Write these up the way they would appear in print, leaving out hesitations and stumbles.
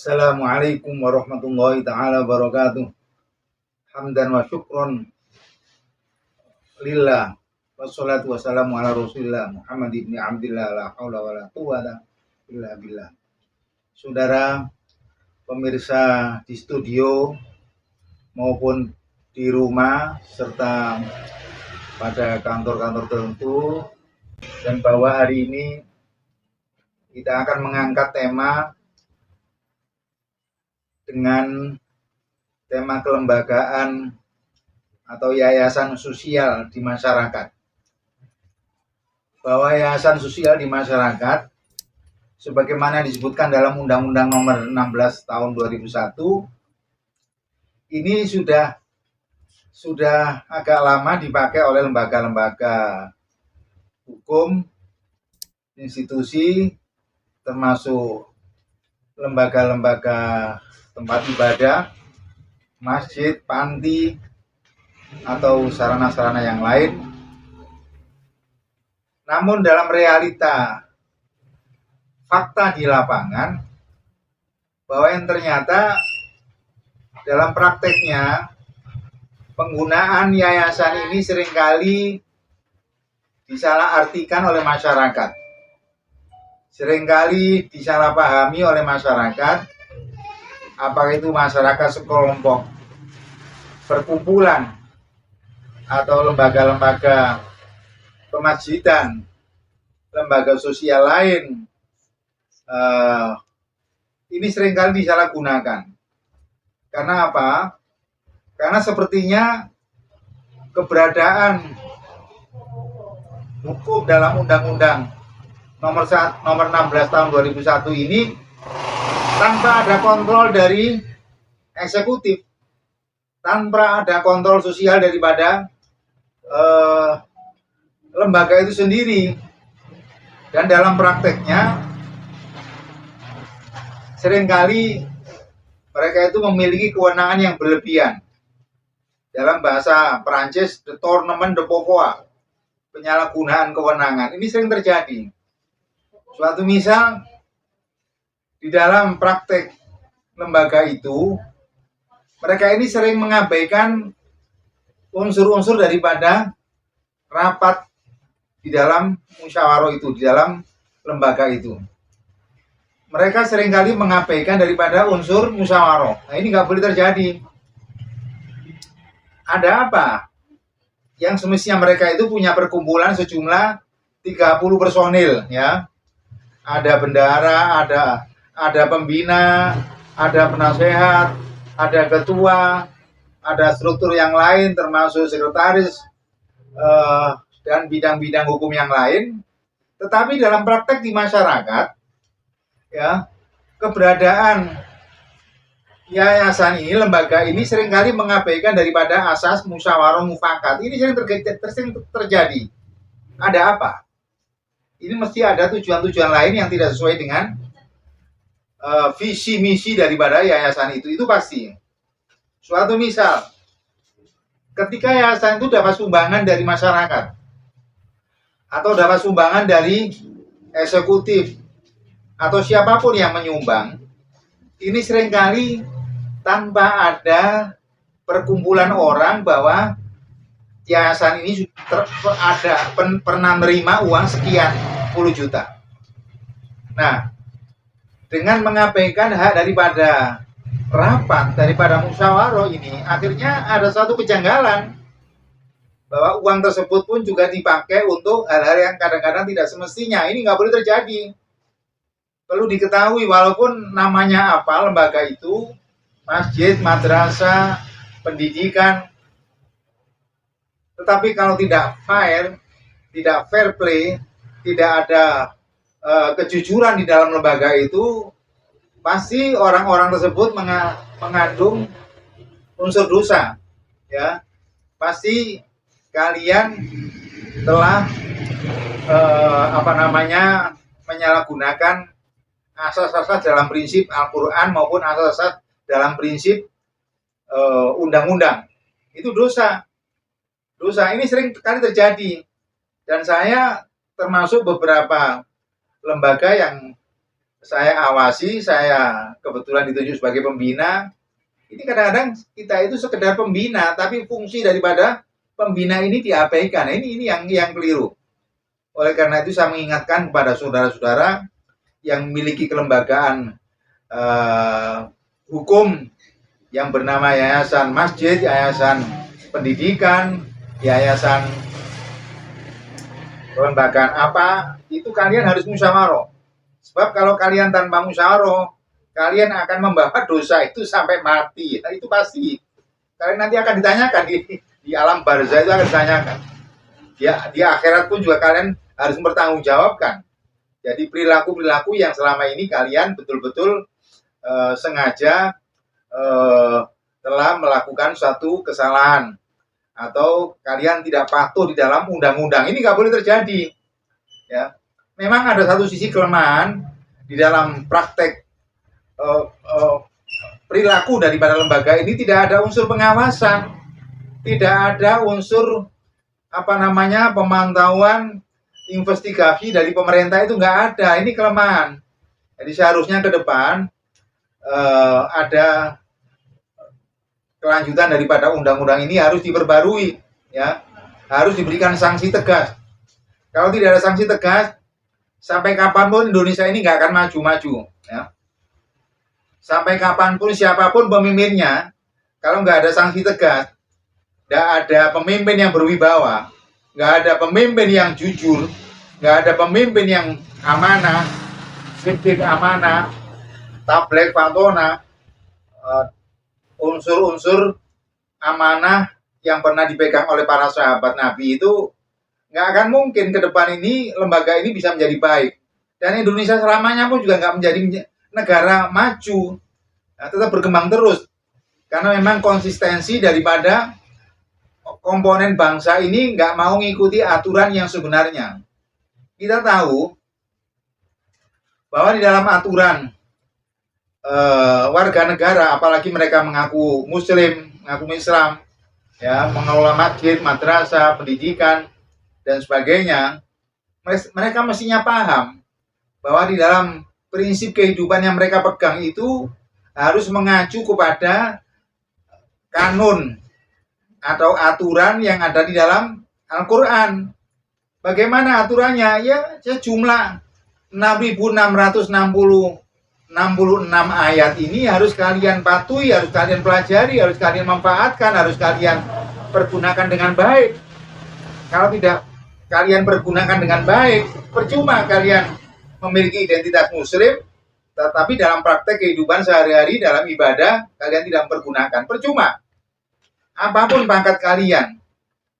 Assalamualaikum warahmatullahi ta'ala wabarakatuh. Hamdan wa syukron lillah. Wassalatu wassalamu ala rasulillah Muhammad ibni Abdillah la hawla wa la quwwata illa billah. Saudara pemirsa di studio maupun di rumah serta pada kantor-kantor tertentu, dan bahwa hari ini kita akan mengangkat tema dengan tema kelembagaan atau yayasan sosial di masyarakat. Bahwa yayasan sosial di masyarakat sebagaimana disebutkan dalam Undang-Undang Nomor 16 Tahun 2001 ini sudah agak lama dipakai oleh lembaga-lembaga hukum, institusi, termasuk lembaga-lembaga tempat ibadah, masjid, panti, atau sarana-sarana yang lain. Namun dalam realita fakta di lapangan, bahwa yang ternyata dalam prakteknya penggunaan yayasan ini seringkali disalahartikan oleh masyarakat, seringkali disalahpahami oleh masyarakat, apakah itu masyarakat sekelompok perkumpulan atau lembaga-lembaga pemasjidan, lembaga sosial lain, ini seringkali disalahgunakan. Karena apa? Karena sepertinya keberadaan hukum dalam Undang-Undang Nomor 16 Tahun 2001 ini tanpa ada kontrol dari eksekutif, tanpa ada kontrol sosial daripada lembaga itu sendiri. Dan dalam prakteknya seringkali mereka itu memiliki kewenangan yang berlebihan. Dalam bahasa Perancis, détournement de pouvoir, penyalahgunaan kewenangan. Ini sering terjadi. Suatu misal, di dalam praktek lembaga itu, mereka ini sering mengabaikan unsur-unsur daripada rapat di dalam musyawarah itu, di dalam lembaga itu. Mereka seringkali mengabaikan daripada unsur musyawarah. Nah, ini nggak boleh terjadi. Ada apa? Yang semestinya mereka itu punya perkumpulan sejumlah 30 personil, ya. Ada bendahara, ada pembina, ada penasehat, ada ketua, ada struktur yang lain termasuk sekretaris dan bidang-bidang hukum yang lain. Tetapi dalam praktek di masyarakat, ya, keberadaan yayasan ini, lembaga ini seringkali mengabaikan daripada asas musyawarah mufakat. Ini sering terjadi. Ada apa? Ini mesti ada tujuan-tujuan lain yang tidak sesuai dengan visi misi daripada yayasan itu. Itu pasti. Suatu misal, ketika yayasan itu dapat sumbangan dari masyarakat atau dapat sumbangan dari eksekutif atau siapapun yang menyumbang, ini seringkali tanpa ada perkumpulan orang bahwa yayasan ini pernah menerima uang sekian puluh juta. Nah, dengan mengabaikan hak daripada rapat, daripada musyawarah ini, akhirnya ada suatu kejanggalan bahwa uang tersebut pun juga dipakai untuk hal-hal yang kadang-kadang tidak semestinya. Ini nggak boleh terjadi. Perlu diketahui, walaupun namanya apa lembaga itu, masjid, madrasah, pendidikan, tetapi kalau tidak fair play, tidak ada kejujuran di dalam lembaga itu, pasti orang-orang tersebut mengandung unsur dosa, ya. Pasti kalian telah menyalahgunakan asas-asas dalam prinsip Al-Quran maupun asas-asas dalam prinsip undang-undang. Itu dosa. Dosa ini sering kali terjadi. Dan saya termasuk beberapa lembaga yang saya awasi, saya kebetulan ditunjuk sebagai pembina. Ini kadang-kadang kita itu sekedar pembina, tapi fungsi daripada pembina ini diabaikan. Nah, ini yang keliru. Oleh karena itu saya mengingatkan kepada saudara-saudara yang memiliki kelembagaan hukum yang bernama yayasan masjid, yayasan pendidikan, yayasan kelembagaan apa, itu kalian harus musyawarah. Sebab kalau kalian tanpa musyawarah, kalian akan membawa dosa itu sampai mati. Nah, itu pasti. Kalian nanti akan ditanyakan di alam barzah, itu akan ditanyakan. Di akhirat pun juga kalian harus mempertanggungjawabkan. Jadi perilaku-perilaku yang selama ini kalian betul-betul sengaja telah melakukan suatu kesalahan, atau kalian tidak patuh di dalam undang-undang, ini nggak boleh terjadi. Ya, memang ada satu sisi kelemahan di dalam praktek perilaku daripada lembaga ini, tidak ada unsur pengawasan, tidak ada unsur pemantauan, investigasi dari pemerintah, itu nggak ada. Ini kelemahan. Jadi seharusnya ke depan ada kelanjutan daripada undang-undang ini, harus diperbarui, ya, harus diberikan sanksi tegas. Kalau tidak ada sanksi tegas, sampai kapanpun Indonesia ini nggak akan maju-maju, ya. Sampai kapanpun siapapun pemimpinnya, kalau nggak ada sanksi tegas, nggak ada pemimpin yang berwibawa, nggak ada pemimpin yang jujur, nggak ada pemimpin yang amanah, sidik amanah, tablek fatona, unsur-unsur amanah yang pernah dipegang oleh para sahabat Nabi, itu nggak akan mungkin ke depan ini lembaga ini bisa menjadi baik. Dan Indonesia selamanya pun juga nggak menjadi negara maju, tetap berkembang terus. Karena memang konsistensi daripada komponen bangsa ini nggak mau mengikuti aturan yang sebenarnya. Kita tahu bahwa di dalam aturan warga negara, apalagi mereka mengaku Muslim, mengaku Islam, ya, mengelola masjid, madrasah, pendidikan, dan sebagainya, mereka mestinya paham bahwa di dalam prinsip kehidupan yang mereka pegang itu harus mengacu kepada kanun atau aturan yang ada di dalam Al-Quran. Bagaimana aturannya? Ya, sejumlah 6.666 ayat ini harus kalian patuhi, harus kalian pelajari, harus kalian manfaatkan, harus kalian pergunakan dengan baik. Kalau tidak kalian pergunakan dengan baik, percuma kalian memiliki identitas Muslim, tetapi dalam praktek kehidupan sehari-hari, dalam ibadah, kalian tidak mempergunakan. Percuma. Apapun pangkat kalian,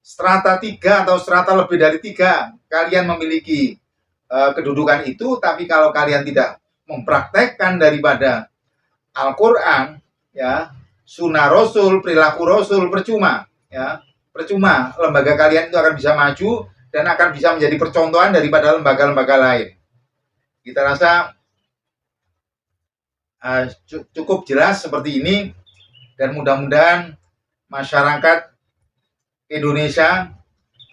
strata 3 atau strata lebih dari 3, kalian memiliki kedudukan itu, tapi kalau kalian tidak mempraktekkan daripada Al-Quran, ya, sunnah Rasul, perilaku Rasul, percuma, ya, percuma lembaga kalian itu akan bisa maju dan akan bisa menjadi percontohan daripada lembaga-lembaga lain. Kita rasa cukup jelas seperti ini, dan mudah-mudahan masyarakat Indonesia,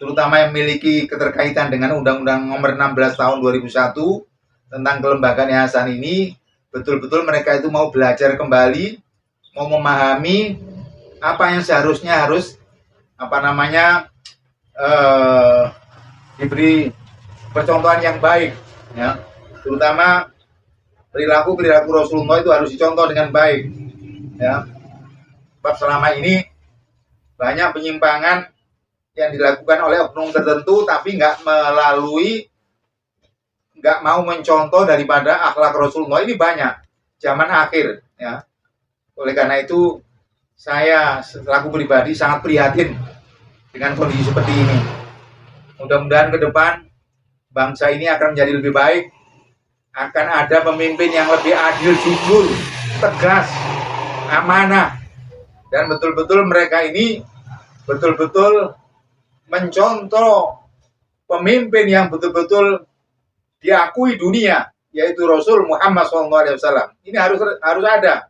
terutama yang memiliki keterkaitan dengan Undang-Undang Nomor 16 Tahun 2001 tentang kelembagaan yayasan ini, betul-betul mereka itu mau belajar kembali, mau memahami apa yang seharusnya harus diberi percontohan yang baik, ya, terutama perilaku Rasulullah itu harus dicontoh dengan baik, ya. Sebab selama ini banyak penyimpangan yang dilakukan oleh oknum tertentu, tapi nggak mau mencontoh daripada akhlak Rasulullah. Ini banyak zaman akhir, ya. Oleh karena itu saya selaku pribadi sangat prihatin dengan kondisi seperti ini. Mudah-mudahan ke depan bangsa ini akan menjadi lebih baik, akan ada pemimpin yang lebih adil, jujur, tegas, amanah, dan betul-betul mereka ini betul-betul mencontoh pemimpin yang betul-betul diakui dunia, yaitu Rasul Muhammad SAW. Ini harus ada.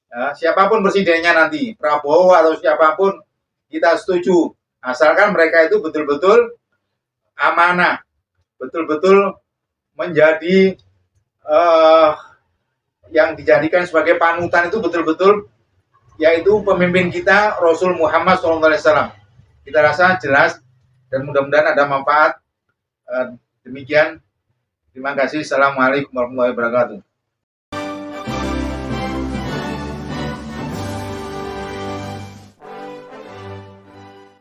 Ya, siapapun presidennya nanti, Prabowo atau siapapun, kita setuju, asalkan mereka itu betul-betul amanah, betul-betul menjadi yang dijadikan sebagai panutan itu betul-betul yaitu pemimpin kita Rasul Muhammad SAW. Kita rasa jelas dan mudah-mudahan ada manfaat. Demikian. Terima kasih. Assalamualaikum warahmatullahi wabarakatuh.